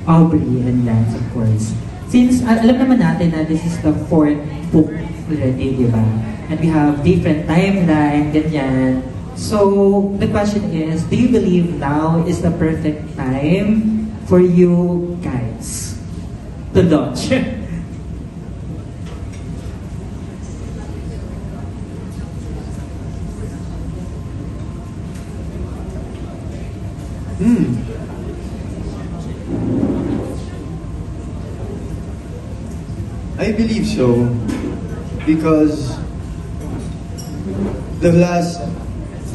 Aubrey and Lance, of course. Since alam naman natin na this is the fourth book already, di ba? And we have different timeline, ganyan. So, the question is, do you believe now is the perfect time for you guys to launch? I believe so because the last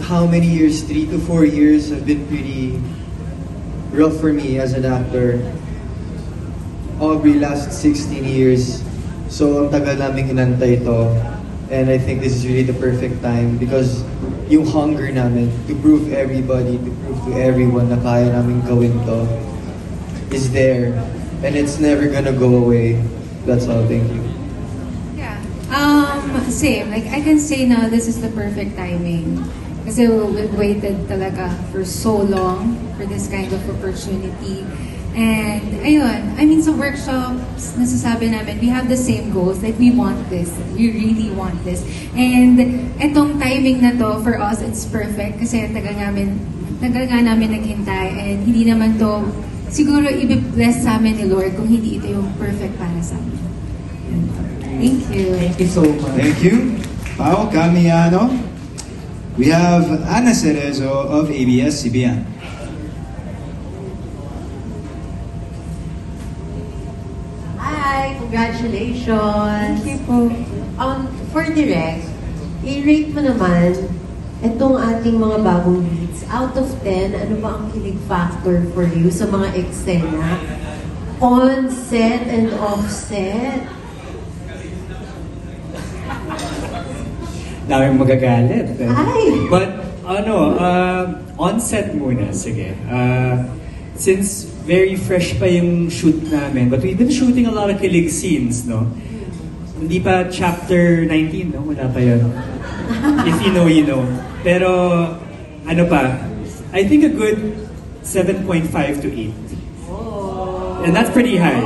how many years, 3 to 4 years have been pretty rough for me as an actor. Aubrey last 16 years. So ang tagal namin inantay ito. And I think this is really the perfect time because yung hunger namin to prove everybody, to prove to everyone na kaya namin gawin to is there. And it's never gonna go away. That's all, thank you. Yeah. Same. Like, I can say now this is the perfect timing. Kasi we've waited talaga for so long for this kind of opportunity. And, ayun, I mean, sa workshops, nasasabi namin, we have the same goals. Like, we want this. We really want this. And, etong timing na to, for us, it's perfect. Kasi tagal nga namin naghintay. And hindi naman to siguro i-bless sa amin ni Lord kung hindi ito yung perfect para sa amin. Thank you. Thank you so much. Thank you. Pao Camiano. We have Ana Cerezo of ABS-CBN. Hi! Congratulations! Thank you po. For direct, i-rate mo naman itong ating mga bagong leads. Out of 10, ano ba ang kilig factor for you sa mga eksena? On set and off set? Daming magagalit. Ay! But, on set muna, sige. Since very fresh pa yung shoot namin, but we've been shooting a lot of kilig scenes, no? Hindi pa chapter 19, no? Wala pa yun. If you know, you know. Pero, ano pa, I think a good 7.5 to 8. Oh. And that's pretty high.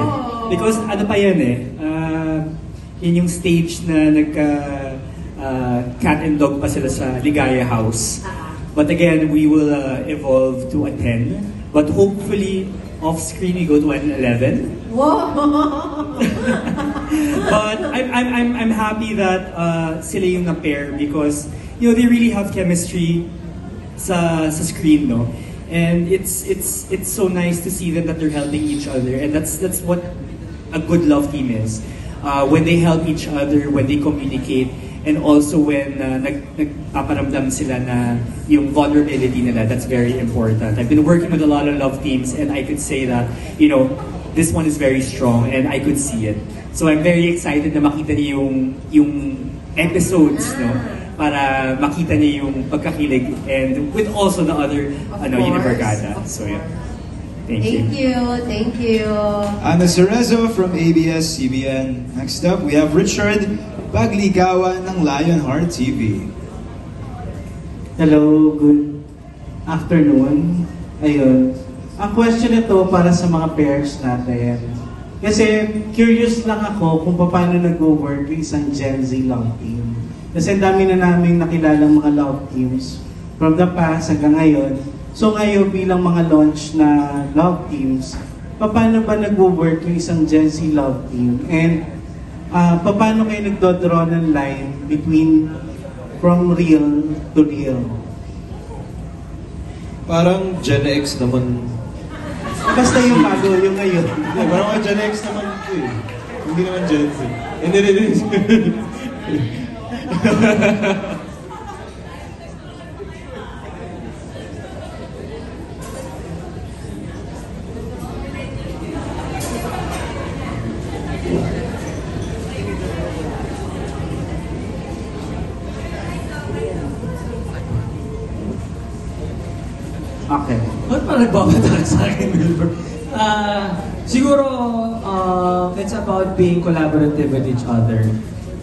Because ano pa yan eh, yun yung stage na cat and dog pa sila sa Ligaya House. But again, we will evolve to a 10. But hopefully, off-screen we go to an 11. Wow! But I'm happy that sila yung na-pair because they really have chemistry sa screen, no? And it's so nice to see them that they're helping each other, and that's what a good love team is. When they help each other, when they communicate, and also when nagpaparamdam sila na yung vulnerability nila, that's very important. I've been working with a lot of love teams, and I could say that, this one is very strong, and I could see it. So I'm very excited na makita niyo yung episodes, no? Para makita niyo yung pagkakilig, and with also the other, Univergada. So yeah. Thank you. Thank you. Ana Cerezo from ABS-CBN. Next up, we have Richard Pagligawan ng Lionheart TV. Hello, good afternoon. Ayun. Ang question ito para sa mga pairs natin. Kasi curious lang ako kung paano nag-work yung isang Gen Z love team. Kasi dami na naming nakilalang mga love teams from the past hanggang ngayon. So ngayon bilang mga launch na love teams, paano ba nag-work yung isang Gen Z love team? And paano kayo nagdodraw ng line between from real to real? Parang Gen X naman. Basta yung bago, yung ngayon. Parang Gen X naman ito eh. Hindi naman Gen Z. Hindi. Okay. Ba't parang nagbabataan sa akin, Wilbur? Siguro, it's about being collaborative with each other.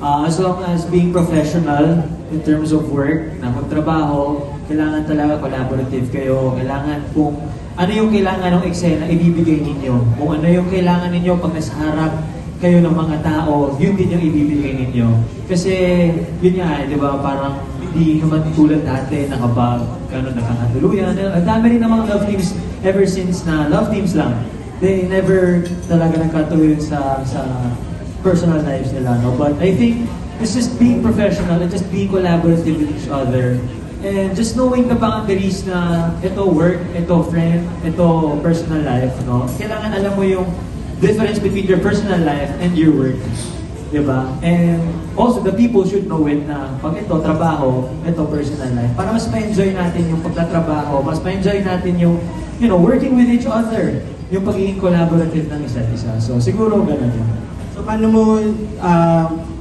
As long as being professional in terms of work, na magtrabaho, kailangan talaga collaborative kayo. Kailangan kung ano yung kailangan ng eksena, ibibigay ninyo. Kung ano yung kailangan ninyo pag nasa harap kayo ng mga tao, yun din yung ibibigay ninyo. Kasi, yun nga, di ba, parang hindi naman tulad dati na kapag nakakatuluyan. Ang dami rin ng mga love teams ever since na love teams lang. They never talaga nagkatuluyan sa personal lives nila. No? But I think it's just being professional and just being collaborative with each other. And just knowing the boundaries na ito work, ito friend, ito personal life, no? Kailangan alam mo yung difference between your personal life and your work. Diba? And also, the people should know it na pag ito trabaho, ito personal life. Para mas ma-enjoy natin yung pagtatrabaho, mas ma-enjoy natin yung, working with each other. Yung pagiging collaborative ng isa't isa. So, siguro ganun yun. So, paano mo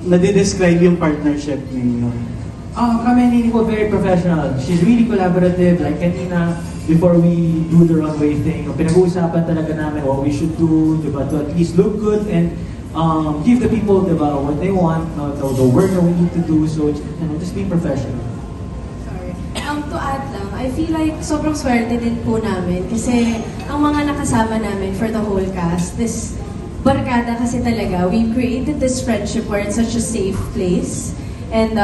nade-describe yung partnership ninyo? Kami hindi ko very professional. She's really collaborative. Like kanina, before we do the runway thing, pinag-uusapan talaga namin what we should do, diba, to at least look good and give the people, diba, what they want, the work that we need to do. So, just be professional. Sorry. To add lang, I feel like sobrang swerte din po namin kasi ang mga nakasama namin for the whole cast, this barkada kasi talaga, we created this friendship where it's such a safe place. And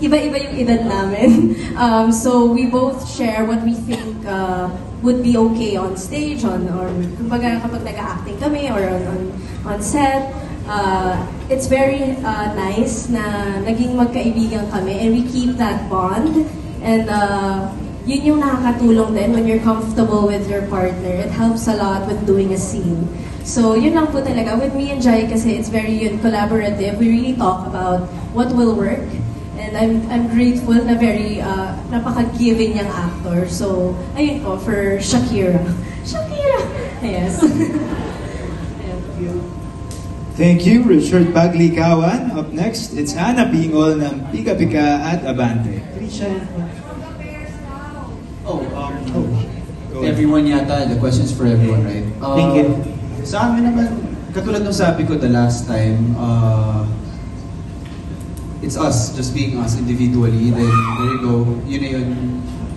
iba-iba yung edad namin. So we both share what we think would be okay on stage, or kumbaga kapag nag-acting kami or on set. It's very nice na naging magkaibigan kami and we keep that bond. And yun yung nakakatulong din when you're comfortable with your partner. It helps a lot with doing a scene. So yun lang po talaga. With me and Jai kasi it's very collaborative. We really talk about what will work. And I'm grateful na very napaka-giving niyang actor. So, ayun po, for Shakira. Shakira! Yes. Thank you. Thank you, Richard Baglikawan. Up next, it's Hannah Bingol ng Pika Pika at Abante. Everyone yata, the question's for everyone, right? Thank you. Sa amin naman, katulad ng sabi ko the last time, it's us, just being us individually. Then, there you go. Yun na yun,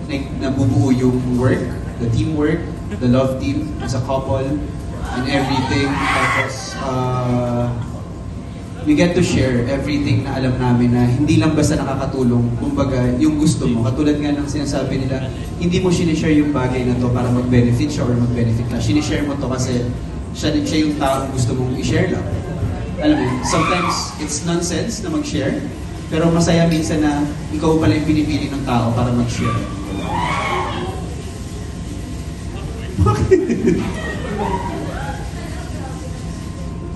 like, nabubuo yung work, the teamwork, the love team as a couple, and everything. Tapos, we get to share everything na alam namin na hindi lang basta nakakatulong. Kumbaga, yung gusto mo. Katulad nga ng sinasabi nila, hindi mo sinishare yung bagay na to para mag-benefit siya or mag-benefit ka. Sinishare mo to kasi siya yung taong gusto mong i-share lang. Alam mo, sometimes it's nonsense na mag-share, pero masaya minsan na ikaw pala yung pinipili ng tao para mag-share.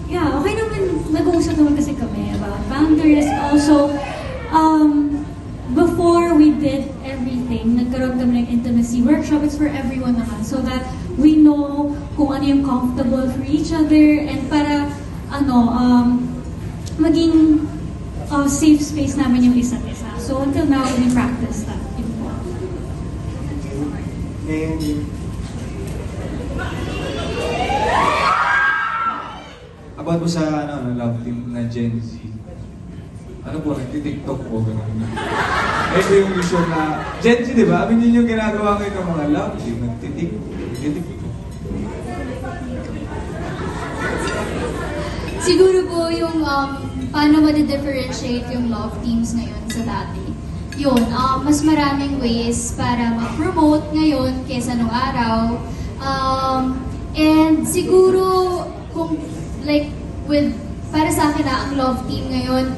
Yeah, okay naman. Nag-uusap naman kasi kami about boundaries. Also, before we did everything, nagkaroon kami ng intimacy workshop. It's for everyone naman. So that we know kung ano yung comfortable for each other and para maging safe space namin yung isa't isa. So until now, we practice that. About mo sa love team na Gen Z, ano po, nagtitiktok po, gano'n. Ito yung mission na, Gen Z, di ba? I mean, yun yung ginagawa ngayon ng mga love team, nagtitiktok. Siguro po yung paano ma-differentiate yung love teams ngayon sa dati. Yun, mas maraming ways para ma-promote ngayon kaysa nung araw. And siguro, kung para sa akin ang love team ngayon,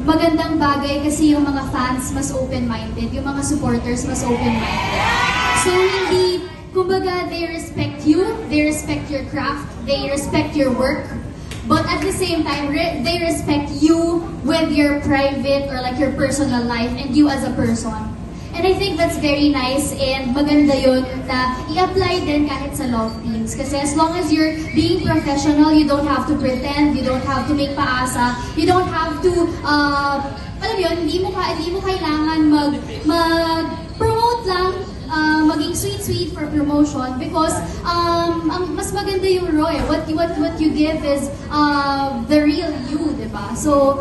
magandang bagay kasi yung mga fans mas open-minded, yung mga supporters mas open-minded. So hindi, kumbaga, they respect you, they respect your craft, they respect your work, but at the same time, they respect you with your private or like your personal life and you as a person. And I think that's very nice and maganda yun na i-apply din kahit sa love teams. Kasi as long as you're being professional, you don't have to pretend, you don't have to make paasa, you don't have to, alam yun, hindi mo kailangan mag-promote lang, maging sweet for promotion because ang mas maganda yung raw eh. What you give is the real you, diba? So,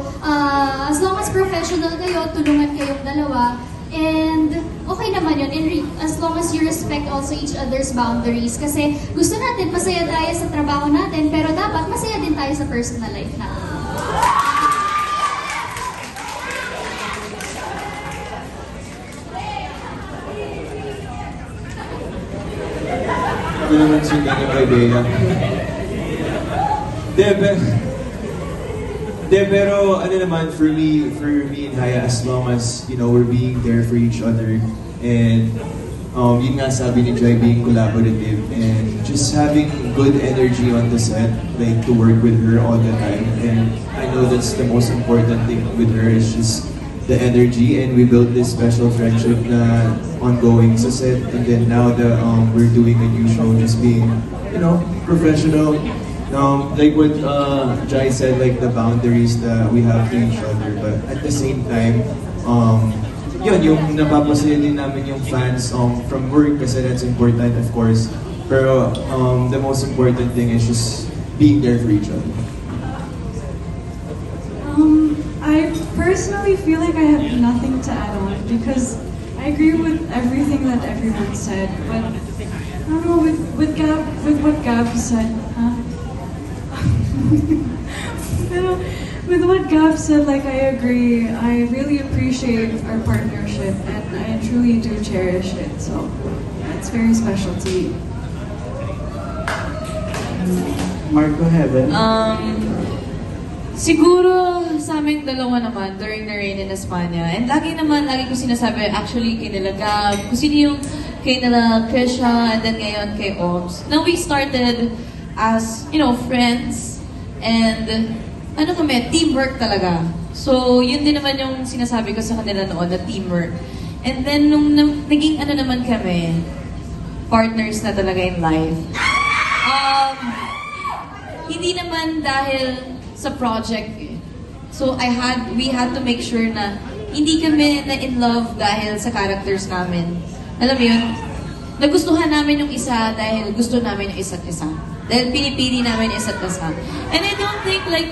as long as professional kayo, tulungan kayong dalawa, And okay naman yun, as long as you respect also each other's boundaries. Kasi gusto natin masaya tayo sa trabaho natin, pero dapat masaya din tayo sa personal life natin. Ako naman sundan yung kay Bea. Pero ano naman, for me and Haya, as long as, you know, we're being there for each other, and yun nga sabi ni Joy, being collaborative, and just having good energy on the set, like to work with her all the time, and I know that's the most important thing with her, is just the energy, and we built this special friendship na ongoing sa set, and then now that we're doing a new show, just being, you know, professional. Like what Jai said, like the boundaries that we have to each other, but at the same time, yun, yung napapasaya din namin yung fans from work, kasi that's important, of course. Pero the most important thing is just being there for each other. I personally feel like I have nothing to add on because I agree with everything that everyone said, but I don't know, with what Gab said, with what Gab said, like, I agree. I really appreciate our partnership and I truly do cherish it, so it's very special to me. Marco Heaven? Siguro sa aming dalawa naman during the rain in Espanya. And lagi ko sinasabi, actually kay nila Gab, kung sino yung kay nila Krisha, and then ngayon kay Oms. Now we started as, you know, friends, and ano kami, teamwork talaga. So yun din naman yung sinasabi ko sa kanila noon, na teamwork. And then nung naging ano naman kami, partners na talaga in life. Hindi naman dahil sa project eh. So we had to make sure na hindi kami na in love dahil sa characters namin. Alam mo yun? Nagustuhan namin yung isa dahil gusto namin yung isa't isa. Dahil pinipili namin yung isa't isa. And I don't think like,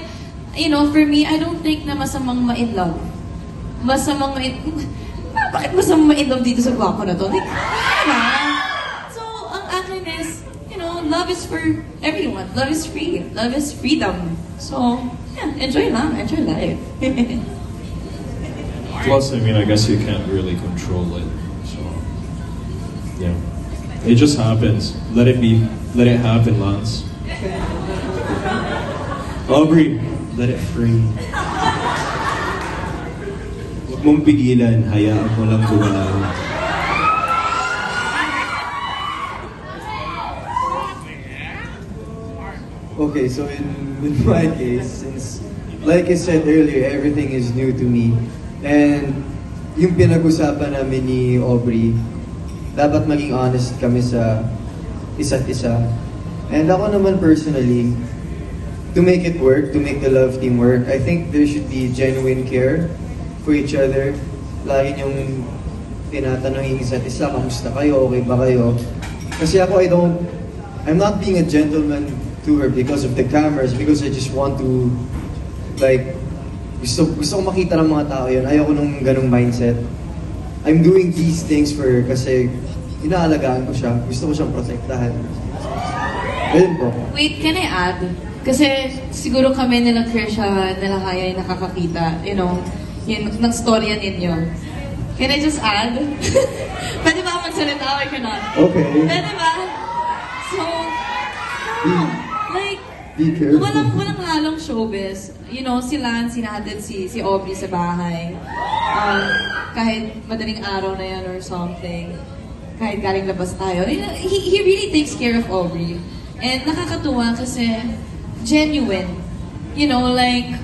you know, for me, I don't think na masamang ma-in love. Bakit masamang ma-in love dito sa gwapo na to? Like, diba? So, ang akin is, you know, love is for everyone. Love is free. Love is freedom. So, yeah, enjoy lang. Enjoy life. Plus, I mean, I guess you can't really control it. So, yeah. It just happens. Let it be. Let it happen, Lance. Aubrey, let it free. Huwag mong pigilan, hayaan mo lang gumalaw. Okay, so in my case, since like I said earlier, everything is new to me, and yung pinag-usapan namin ni Aubrey, dapat maging honest kami sa isa't isa. And ako naman personally, to make it work, to make the love team work, I think there should be genuine care for each other. Lagi niyong tinatanong yung isa't isa, kamusta kayo, okay ba kayo? Kasi ako, I'm not being a gentleman to her because of the cameras, because I just want to, like, gusto ko makita ng mga tao yun. Ayoko nung ganung mindset. I'm doing these things for her kasi inaalagaan ko siya. Gusto ko siyang protektahan. Ayun po. Wait, can I add? Kasi siguro kami nila Krisha, nila Haya yung nakakakita, you know, yung ng storya ninyo. Can I just add? Pwede ba magsalita or cannot? Okay. Pwede ba? So, like, walang halong showbiz. You know, si Lance, sinahatid si Aubrey sa bahay. Kahit madaling araw na yan or something. Kahit galing labas tayo. He really takes care of Aubrey. And nakakatuwa kasi genuine. You know, like,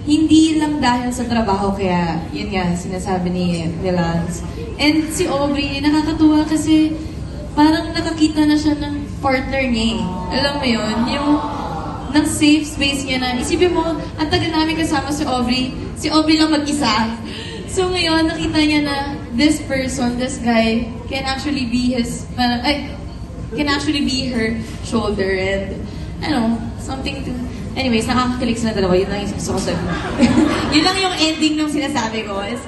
hindi lang dahil sa trabaho, kaya yun nga, sinasabi ni Lance. And si Aubrey, nakakatuwa kasi parang nakakita na siya ng partner niya eh. Alam mo yun? Yung ng safe space niya na, isipin mo, ang tagal namin kasama si Aubrey lang mag-isa. So ngayon, nakita niya na this person, this guy, can actually be can actually be her shoulder, and, I don't know, something to... Anyways, nakakakilig sila dalawa. Yun lang yung gusto ko sabi. Yun lang yung ending ng sinasabi ko is,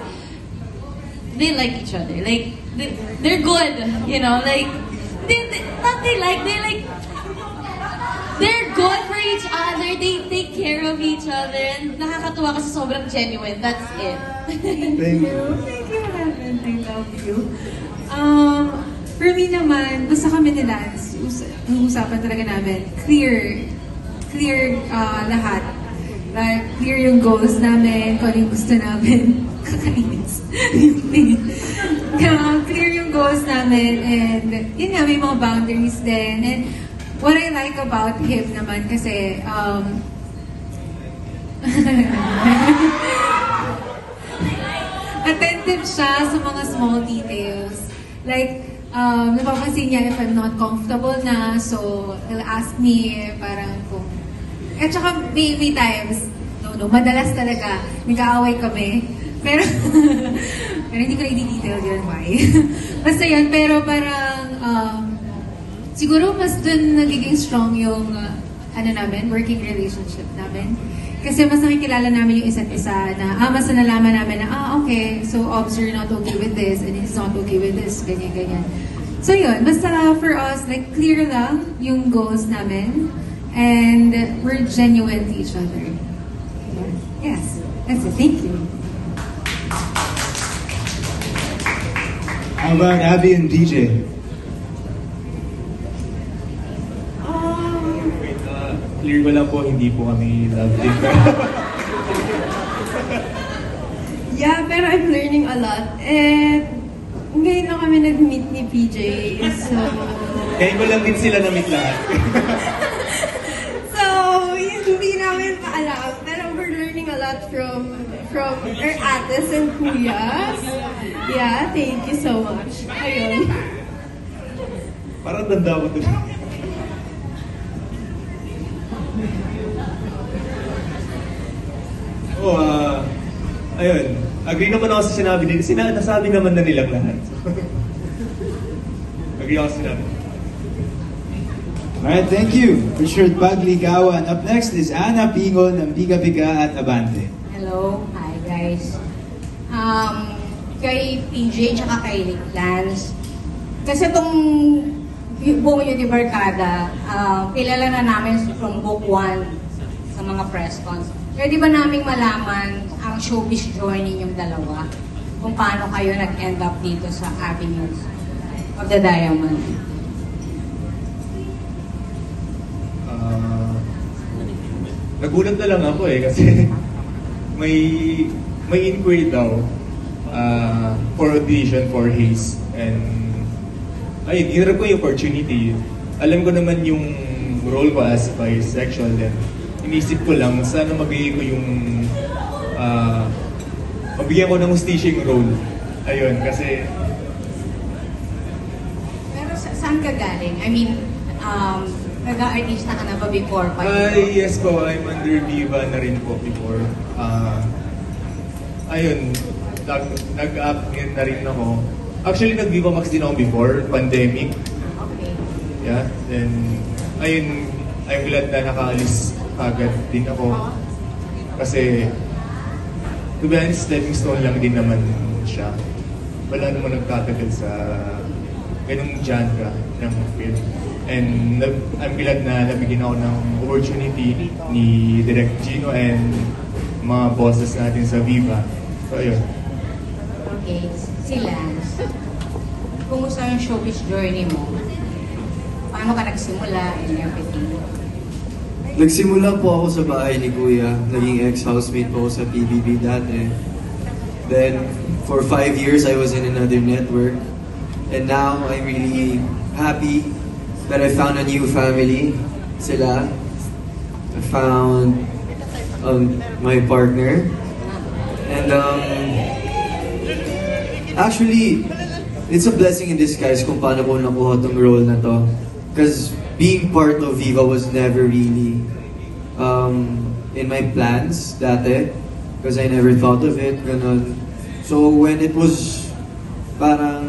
they like each other. Like, they're good, you know, like, they're good for each other, they take care of each other, and nakakatuwa kasi sobrang genuine, that's it. Thank you, Heaven, I love you. For me naman, basta kami ni Lance, usapan talaga namin, clear lahat. Like, clear yung goals namin, kung ano yung gusto namin. Kakainis. Clear yung goals namin, and yun nga, may mga boundaries din. And what I like about him naman kasi, attentive siya sa mga small details. Like, napapansin niya if I'm not comfortable na, so he'll ask me parang kung... At saka may times, madalas talaga, nag-aaway kami. Pero, pero hindi ko na i-detail yun why. Basta yun, pero parang, siguro mas dun nagiging strong yung, working relationship namin. Kasi mas nakikilala namin yung isa't isa na, mas nalaman namin na, okay, so Obs, you're not okay with this, and he's not okay with this, ganyan. So yun, basta for us, like, clear lang yung goals namin, and we're genuine to each other. Yes, that's it. Thank you. How about Abby and DJ? Clear ko lang po, hindi po kami love team. Yeah, pero I'm learning a lot. And ngayon lang kami nag-meet ni PJ. So... Ngayon ko lang din sila na-meet lahat. So, hindi namin pa alam. Pero we're learning a lot from our ates and kuyas. Yeah, thank you so much. Ayun. Parang tanda ko dun. Ayun. Agree naman ako sa sinabi din. Nasabi naman na nilang lahat. Agree ako sa sinabi. Alright, thank you. Richard Bagligawan. Up next is Ana Pingon ng Biga Biga at Abante. Hello, hi guys. Kay PJ tsaka kay Lance. Kasi itong buong Unibarkada, kilala na namin from book 1 sa mga press cons. Pwede ba naming malaman ang showbiz journey yung dalawa? Kung paano kayo nag-end up dito sa Avenues of the Diamond? Nagulat na lang ako kasi may inquiry daw for audition for Haze, and ayun, hinarap ko yung opportunity. Alam ko naman yung role ko as bisexual, then inisip ko lang sana mabigay ko yung mabigyan ko ng hostishing role. Ayun, kasi pero saan ka galing? I mean, nag-artista ka na ba before? Yes po, I'm under Viva na rin po before. Ayun, nag-act na rin ako. Actually, nag-Viva Max din ako before, pandemic. Okay. Yeah, then, ayun, I'm glad na nakaalis agad din ako. Kasi, to be honest, stepping stone lang din naman siya. Wala naman nagtatagal sa ganung genre ng film. And I'm glad na nabigyan ako ng opportunity ni Direk Gino and mga bosses natin sa Viva. So, ayun. Okay, si Lance. Kumusta yung showbiz journey mo? Paano ka nagsimula and everything? Nagsimula po ako sa bahay ni Kuya. Naging ex-housemate po ako sa PBB dati. Then, for 5 years, I was in another network. And now, I'm really happy that I found a new family. Sila. I found my partner. And actually, it's a blessing in disguise kung paano ko nakuha tong role na to. Because being part of Viva was never really in my plans dati. Because I never thought of it. Ganun. So when it was parang,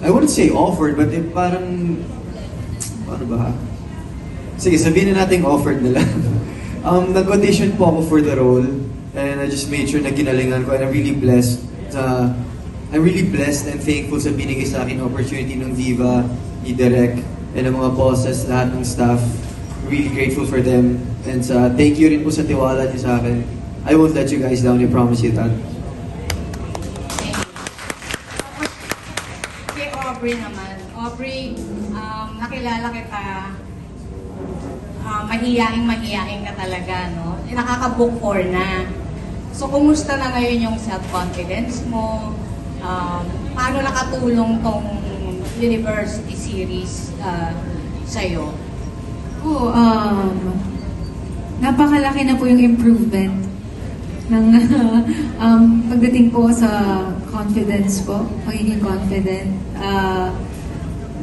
I wouldn't say offered, but it parang, paano ba? Sige, sabihin na natin offered na lang. Nag-audition po ako for the role. And I just made sure na ginalingan ko. And I'm really blessed I'm really blessed and thankful sa binigay sa akin opportunity ng Viva, ni Direk, and ng mga bosses, lahat ng staff. Really grateful for them. And thank you rin po sa tiwala niyo sa akin. I won't let you guys down, I promise you that. Kay Aubrey naman. Aubrey, nakilala kita, mahiyaing ka talaga, no? Nakaka-book 4 na. So, kumusta na ngayon yung self-confidence mo? Paano nakatulong tong university series sa'yo? Napakalaki na po yung improvement ng pagdating po sa confidence ko, pagiging confident.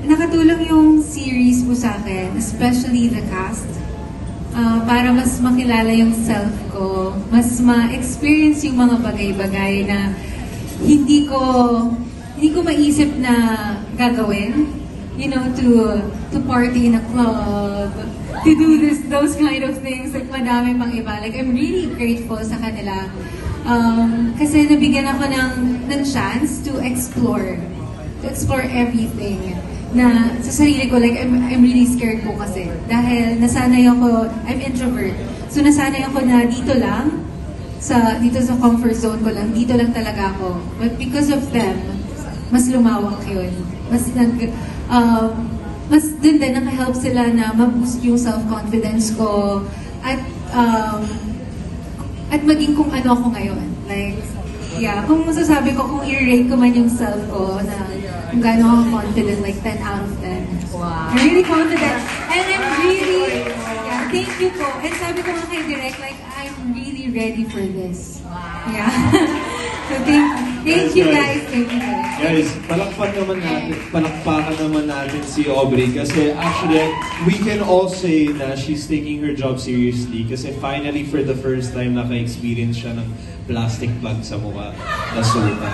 Nakatulong yung series po sa akin, especially the cast, para mas makilala yung self ko, mas ma-experience yung mga bagay-bagay na hindi ko maisip na gagawin. You know, to party in a club, to do those kind of things, like madami pang iba. Like, I'm really grateful sa kanila. Kasi nabigyan ako ng chance to explore everything. Na sa sarili ko, like, I'm really scared po kasi. Dahil nasanay ako, I'm introvert. So nasanay ako na dito sa comfort zone ko lang, dito lang talaga ako. But because of them, mas lumawak yun. Mas dun din, naka-help sila na ma-boost yung self-confidence ko at maging kung ano ako ngayon. Like, yeah, kung masasabi ko, kung i-rate ko man yung self ko na kung gaano ako confident, like 10 out of 10. Wow. I'm really confident. And I'm really, yeah, thank you po. And sabi ko nga kay Direk, like, I'm really ready for this. Wow. Yeah. So thank you guys. Thank you guys. Guys, palakpakan naman natin si Aubrey kasi actually, we can all say na she's taking her job seriously kasi finally for the first time naka-experience siya ng plastic bag sa mukha na soda.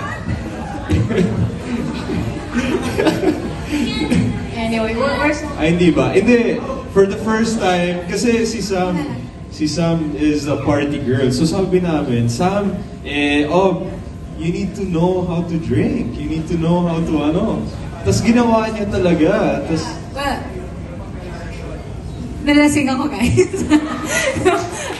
Anyway, where's... Ay, hindi ba? Hindi. For the first time, kasi si Sam is a party girl. So sabi namin, Sam, you need to know how to drink. You need to know how to Tapos ginawa niya talaga. Tapos... Well, nalasing ako, guys.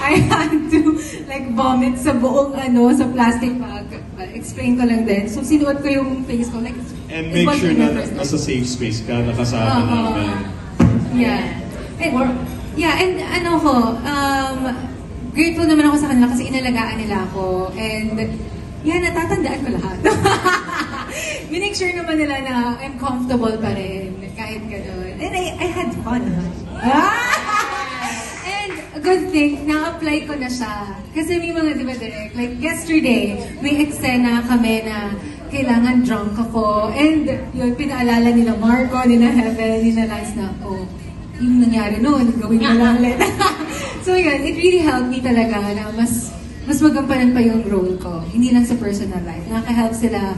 I had to like vomit sa buong sa plastic bag. Explain ko lang din. So sinuot ko yung face ko. Like, and make sure na nasa safe space ka, nakasama namin. Yeah. And grateful naman ako sa kanila kasi inalagaan nila ako. And yeah, natatandaan ko lahat. Minake sure naman nila na I'm comfortable pa rin, kahit gano'n. And I had fun. And a good thing, na-apply ko na siya. Kasi may mga, di ba, Direk? Like yesterday, may eksena kami na kailangan drunk ako. And yun, pinaalala nila Marco, nila Heaven, nila Lance na, yung nangyari noon, gawin mo lang ulit. So yun, it really helped me talaga na mas magampanan pa yung role ko. Hindi lang sa personal life. Nakaka-help sila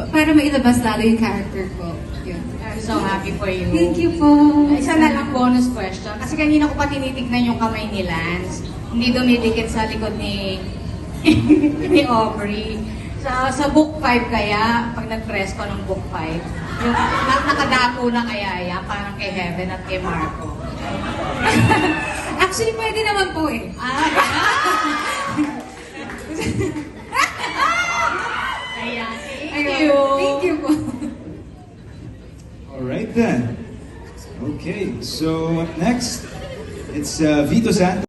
para mailabas lalo yung character ko. Yun. I'm so happy for you. Thank you po. Isa na lang bonus question. Kasi kanina ko pa tinitignan yung kamay ni Lance. Hindi dumidikit sa likod ni Aubrey. Sa book 5 kaya, pag nag-press ko ng book 5, yung nakadako na kaya yan, parang kay Heaven at kay Marco. Actually, pwede naman po eh. Ayan. Thank you. Thank you po. Alright then. Okay, so up next, it's Vito Santos.